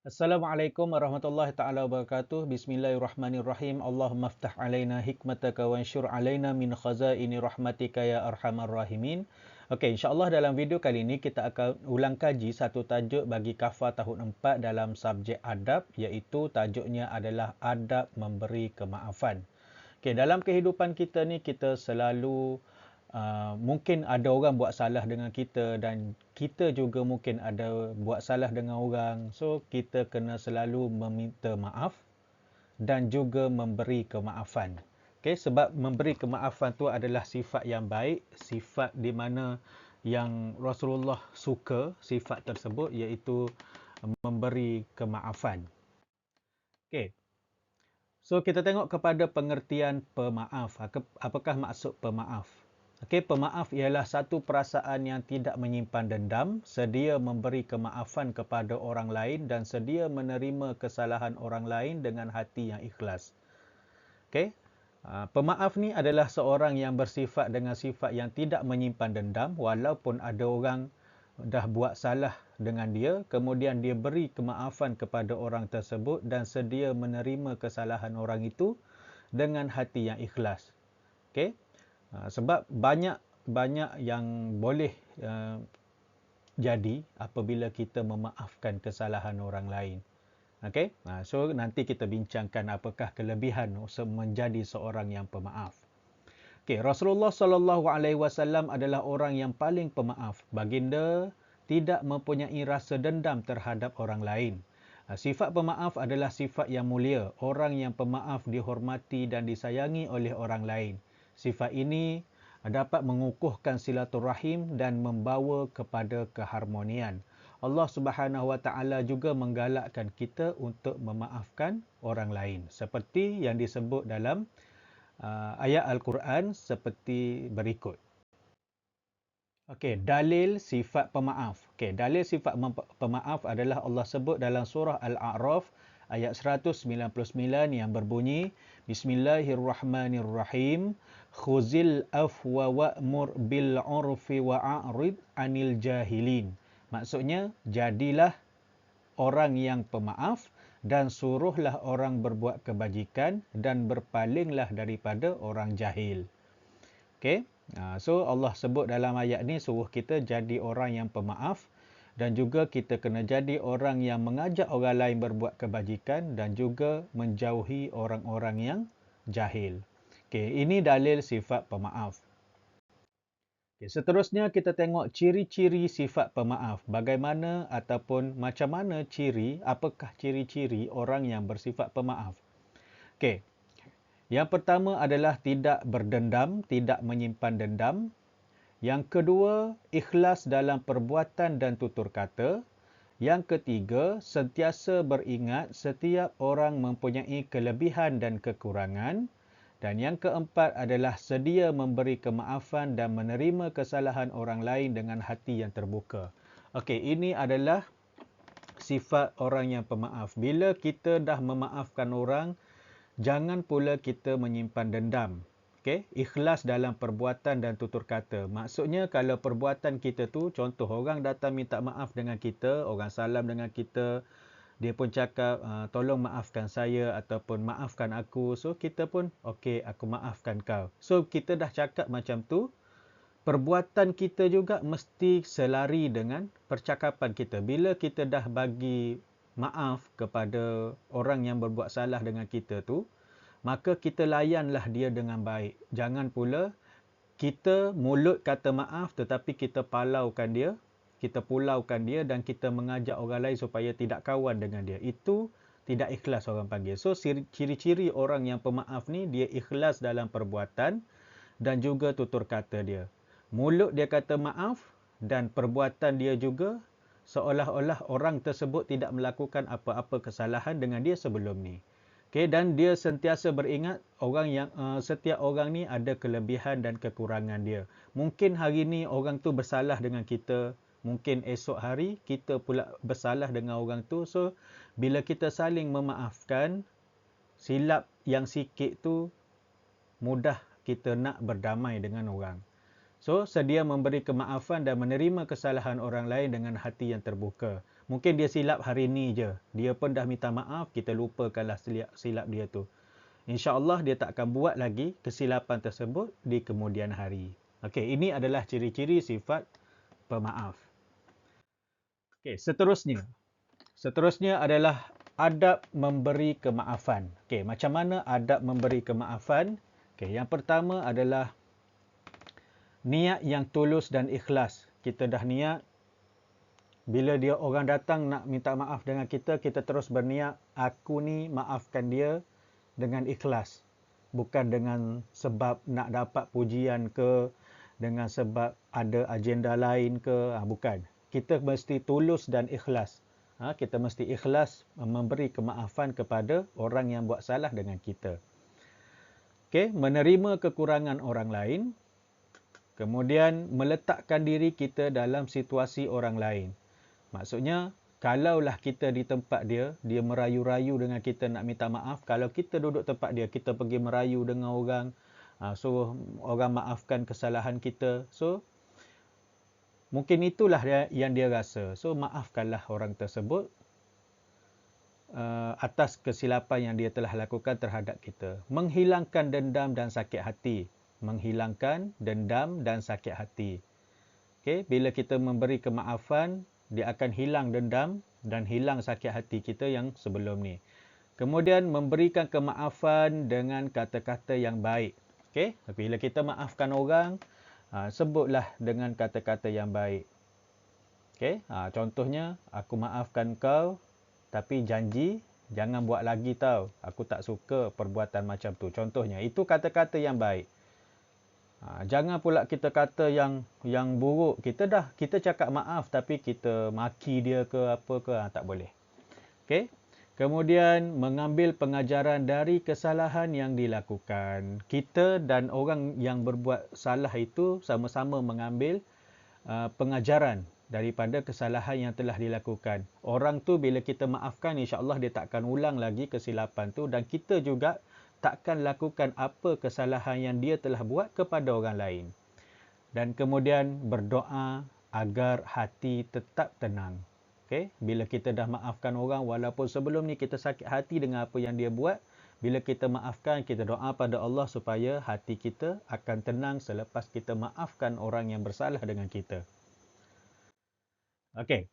Assalamualaikum warahmatullahi taala wabarakatuh. Bismillahirrahmanirrahim. Allahumma aftah alaina hikmataka wa ansyur alaina min khazaini rahmatika ya arhamar rahimin. Okey, insya-Allah dalam video kali ini kita akan ulang kaji satu tajuk bagi KAFA tahun 4 dalam subjek adab, iaitu tajuknya adalah adab memberi kemaafan. Okey, dalam kehidupan kita ni kita selalu mungkin ada orang buat salah dengan kita dan kita juga mungkin ada buat salah dengan orang. So, kita kena selalu meminta maaf dan juga memberi kemaafan. Okay, sebab memberi kemaafan tu adalah sifat yang baik, sifat di mana yang Rasulullah suka, sifat tersebut iaitu memberi kemaafan. Okay. So, kita tengok kepada pengertian pemaaf. Apakah maksud pemaaf? Okey, pemaaf ialah satu perasaan yang tidak menyimpan dendam, sedia memberi kemaafan kepada orang lain dan sedia menerima kesalahan orang lain dengan hati yang ikhlas. Okey. Pemaaf ni adalah seorang yang bersifat dengan sifat yang tidak menyimpan dendam walaupun ada orang dah buat salah dengan dia, kemudian dia beri kemaafan kepada orang tersebut dan sedia menerima kesalahan orang itu dengan hati yang ikhlas. Okey. Sebab banyak yang boleh jadi apabila kita memaafkan kesalahan orang lain. Okey. So nanti kita bincangkan apakah kelebihan menjadi seorang yang pemaaf. Okey, Rasulullah sallallahu alaihi wasallam adalah orang yang paling pemaaf. Baginda tidak mempunyai rasa dendam terhadap orang lain. Sifat pemaaf adalah sifat yang mulia. Orang yang pemaaf dihormati dan disayangi oleh orang lain. Sifat ini dapat mengukuhkan silaturahim dan membawa kepada keharmonian. Allah Subhanahu Wa Taala juga menggalakkan kita untuk memaafkan orang lain. Seperti yang disebut dalam ayat Al-Quran seperti berikut. Okey, dalil sifat pemaaf. Okey, dalil sifat pemaaf adalah Allah sebut dalam surah Al-A'raf ayat 199 yang berbunyi Bismillahirrahmanirrahim khuzil afwa wa'mur bil 'urfi wa'rid 'anil jahilin. Maksudnya, jadilah orang yang pemaaf dan suruhlah orang berbuat kebajikan dan berpalinglah daripada orang jahil. Okey. So Allah sebut dalam ayat ni suruh kita jadi orang yang pemaaf dan juga kita kena jadi orang yang mengajak orang lain berbuat kebajikan dan juga menjauhi orang-orang yang jahil. Okey, ini dalil sifat pemaaf. Okay, seterusnya kita tengok ciri-ciri sifat pemaaf. Bagaimana ataupun macam mana apakah ciri-ciri orang yang bersifat pemaaf? Okey. Yang pertama adalah tidak berdendam, tidak menyimpan dendam. Yang kedua, ikhlas dalam perbuatan dan tutur kata. Yang ketiga, sentiasa beringat setiap orang mempunyai kelebihan dan kekurangan. Dan yang keempat adalah sedia memberi kemaafan dan menerima kesalahan orang lain dengan hati yang terbuka. Okey, ini adalah sifat orang yang pemaaf. Bila kita dah memaafkan orang, jangan pula kita menyimpan dendam. Okay? Ikhlas dalam perbuatan dan tutur kata. Maksudnya kalau perbuatan kita tu, contoh orang datang minta maaf dengan kita, orang salam dengan kita, dia pun cakap, tolong maafkan saya ataupun maafkan aku. So, kita pun, okey, aku maafkan kau. So, kita dah cakap macam tu, perbuatan kita juga mesti selari dengan percakapan kita. Bila kita dah bagi maaf kepada orang yang berbuat salah dengan kita tu, maka kita layanlah dia dengan baik. Jangan pula kita mulut kata maaf tetapi kita pulaukan dia dan kita mengajak orang lain supaya tidak kawan dengan dia. Itu tidak ikhlas orang panggil. So, ciri-ciri orang yang pemaaf ni, dia ikhlas dalam perbuatan dan juga tutur kata dia. Mulut dia kata maaf dan perbuatan dia juga seolah-olah orang tersebut tidak melakukan apa-apa kesalahan dengan dia sebelum ni. Okay, dan dia sentiasa beringat setiap orang ni ada kelebihan dan kekurangan dia. Mungkin hari ni orang tu bersalah dengan kita, mungkin esok hari kita pula bersalah dengan orang tu. So, bila kita saling memaafkan, silap yang sikit tu mudah kita nak berdamai dengan orang. So, sedia memberi kemaafan dan menerima kesalahan orang lain dengan hati yang terbuka. Mungkin dia silap hari ni je. Dia pun dah minta maaf, kita lupakanlah silap dia tu. InsyaAllah dia tak akan buat lagi kesilapan tersebut di kemudian hari. Okey, ini adalah ciri-ciri sifat pemaaf. Okey, seterusnya. Seterusnya adalah adab memberi kemaafan. Okey, macam mana adab memberi kemaafan? Okey, yang pertama adalah niat yang tulus dan ikhlas. Kita dah niat, bila dia orang datang nak minta maaf dengan kita, kita terus berniat, aku ni maafkan dia dengan ikhlas. Bukan dengan sebab nak dapat pujian ke, dengan sebab ada agenda lain ke, bukan. Kita mesti tulus dan ikhlas. Kita mesti ikhlas memberi kemaafan kepada orang yang buat salah dengan kita. Okey, menerima kekurangan orang lain, kemudian meletakkan diri kita dalam situasi orang lain. Maksudnya, kalaulah kita di tempat dia, dia merayu-rayu dengan kita nak minta maaf. Kalau kita duduk tempat dia, kita pergi merayu dengan orang, suruh orang maafkan kesalahan kita. So, mungkin itulah yang dia rasa. So, maafkanlah orang tersebut atas kesilapan yang dia telah lakukan terhadap kita. Menghilangkan dendam dan sakit hati. Menghilangkan dendam dan sakit hati. Okay? Bila kita memberi kemaafan, dia akan hilang dendam dan hilang sakit hati kita yang sebelum ni. Kemudian memberikan kemaafan dengan kata-kata yang baik. Okay? Bila kita maafkan orang, sebutlah dengan kata-kata yang baik. Okay? Contohnya, aku maafkan kau, tapi janji jangan buat lagi tau. Aku tak suka perbuatan macam tu. Contohnya, itu kata-kata yang baik. Jangan pula kita kata yang buruk. Kita cakap maaf tapi kita maki dia ke apa ke, tak boleh. Okey. Kemudian mengambil pengajaran dari kesalahan yang dilakukan. Kita dan orang yang berbuat salah itu sama-sama mengambil pengajaran daripada kesalahan yang telah dilakukan. Orang tu bila kita maafkan, insya-Allah dia tak akan ulang lagi kesilapan tu, dan kita juga takkan lakukan apa kesalahan yang dia telah buat kepada orang lain. Dan kemudian berdoa agar hati tetap tenang. Okay? Bila kita dah maafkan orang, walaupun sebelum ni kita sakit hati dengan apa yang dia buat, bila kita maafkan, kita doa pada Allah supaya hati kita akan tenang selepas kita maafkan orang yang bersalah dengan kita. Okey.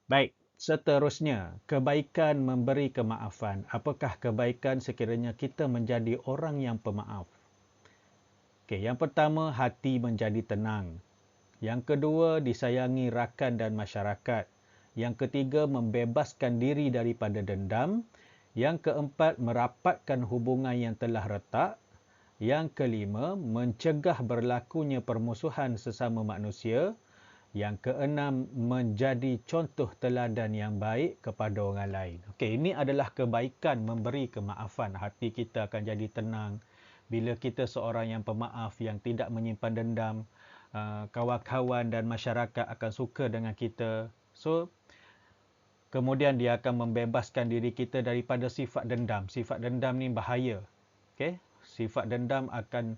Baik. Seterusnya, kebaikan memberi kemaafan. Apakah kebaikan sekiranya kita menjadi orang yang pemaaf? Okey, yang pertama, hati menjadi tenang. Yang kedua, disayangi rakan dan masyarakat. Yang ketiga, membebaskan diri daripada dendam. Yang keempat, merapatkan hubungan yang telah retak. Yang kelima, mencegah berlakunya permusuhan sesama manusia. Yang keenam, menjadi contoh teladan yang baik kepada orang lain. Okey, ini adalah kebaikan memberi kemaafan. Hati kita akan jadi tenang. Bila kita seorang yang pemaaf, yang tidak menyimpan dendam, kawan-kawan dan masyarakat akan suka dengan kita. So, kemudian dia akan membebaskan diri kita daripada sifat dendam. Sifat dendam ni bahaya. Okey, sifat dendam akan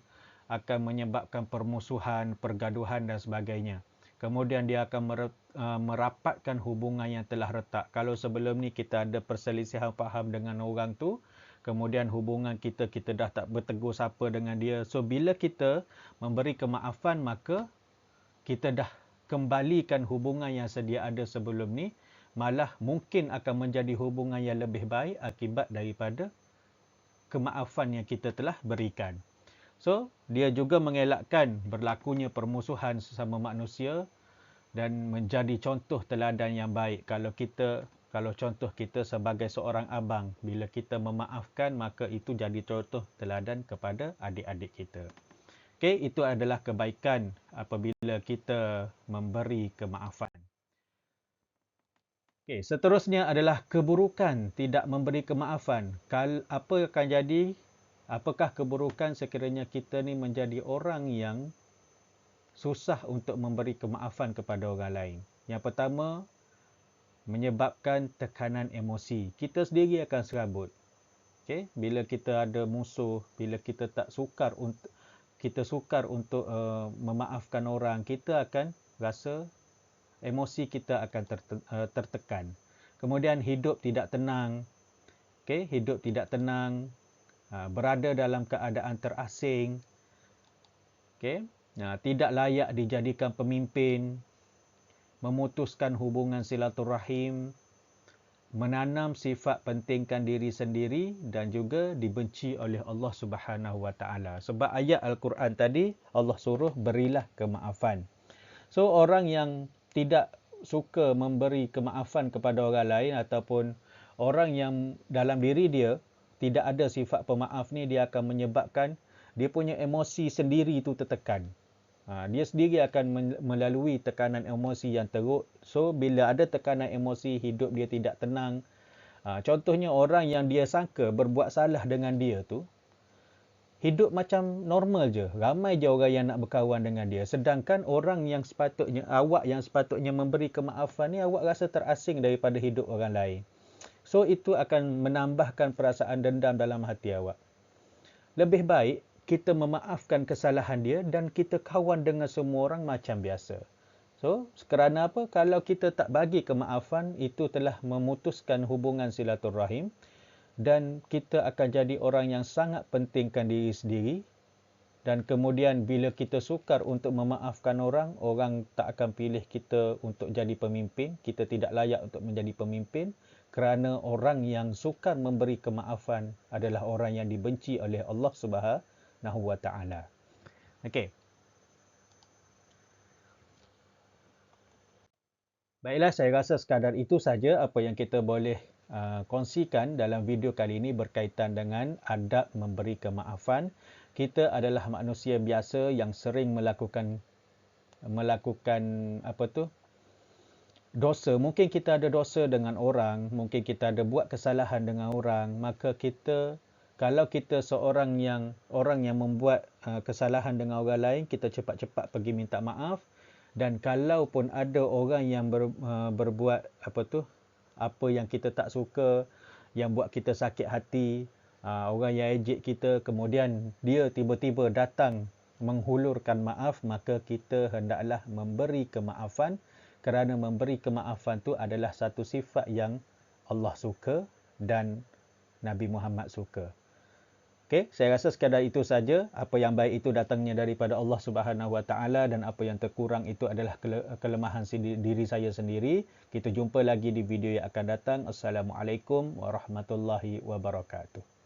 menyebabkan permusuhan, pergaduhan dan sebagainya. Kemudian dia akan merapatkan hubungan yang telah retak. Kalau sebelum ni kita ada perselisihan faham dengan orang tu, kemudian hubungan kita dah tak bertegur sapa dengan dia. So, bila kita memberi kemaafan, maka kita dah kembalikan hubungan yang sedia ada sebelum ni. Malah mungkin akan menjadi hubungan yang lebih baik akibat daripada kemaafan yang kita telah berikan. So, dia juga mengelakkan berlakunya permusuhan sesama manusia dan menjadi contoh teladan yang baik. Kalau contoh kita sebagai seorang abang, bila kita memaafkan, maka itu jadi contoh teladan kepada adik-adik kita. Okey, itu adalah kebaikan apabila kita memberi kemaafan. Okey, seterusnya adalah keburukan tidak memberi kemaafan. Apa akan jadi? Apakah keburukan sekiranya kita ni menjadi orang yang susah untuk memberi kemaafan kepada orang lain? Yang pertama, menyebabkan tekanan emosi. Kita sendiri akan serabut. Okay? Bila kita ada musuh, bila kita sukar untuk memaafkan orang, kita akan rasa emosi kita akan tertekan. Kemudian hidup tidak tenang. Okey, hidup tidak tenang, berada dalam keadaan terasing. Okey, tidak layak dijadikan pemimpin, memutuskan hubungan silaturahim, menanam sifat pentingkan diri sendiri dan juga dibenci oleh Allah Subhanahu Wa Taala. Sebab ayat Al-Quran tadi Allah suruh berilah kemaafan. So orang yang tidak suka memberi kemaafan kepada orang lain ataupun orang yang dalam diri dia tidak ada sifat pemaaf ni, dia akan menyebabkan dia punya emosi sendiri itu tertekan. Dia sendiri akan melalui tekanan emosi yang teruk. So bila ada tekanan emosi, hidup dia tidak tenang. Contohnya orang yang dia sangka berbuat salah dengan dia tu, hidup macam normal je. Ramai je orang yang nak berkawan dengan dia. Sedangkan orang yang sepatutnya, awak yang sepatutnya memberi kemaafan ni, awak rasa terasing daripada hidup orang lain. So, itu akan menambahkan perasaan dendam dalam hati awak. Lebih baik kita memaafkan kesalahan dia dan kita kawan dengan semua orang macam biasa. So, kerana apa? Kalau kita tak bagi kemaafan, itu telah memutuskan hubungan silaturahim. Dan kita akan jadi orang yang sangat pentingkan diri sendiri, dan kemudian bila kita sukar untuk memaafkan orang, orang tak akan pilih kita untuk jadi pemimpin. Kita tidak layak untuk menjadi pemimpin kerana orang yang sukar memberi kemaafan adalah orang yang dibenci oleh Allah Subhanahu Wa Taala. Okey. Baiklah, saya rasa sekadar itu saja apa yang kita boleh kongsikan dalam video kali ini berkaitan dengan adab memberi kemaafan. Kita adalah manusia biasa yang sering melakukan dosa. Mungkin kita ada dosa dengan orang, mungkin kita ada buat kesalahan dengan orang, maka kalau kita orang yang membuat kesalahan dengan orang lain, kita cepat-cepat pergi minta maaf. Dan kalaupun ada orang yang berbuat apa yang kita tak suka, yang buat kita sakit hati, orang yang ejek kita, kemudian dia tiba-tiba datang menghulurkan maaf, maka kita hendaklah memberi kemaafan, kerana memberi kemaafan tu adalah satu sifat yang Allah suka dan Nabi Muhammad suka. Okey, saya rasa sekadar itu saja. Apa yang baik itu datangnya daripada Allah Subhanahu Wa Taala dan apa yang terkurang itu adalah kelemahan diri saya sendiri. Kita jumpa lagi di video yang akan datang. Assalamualaikum warahmatullahi wabarakatuh.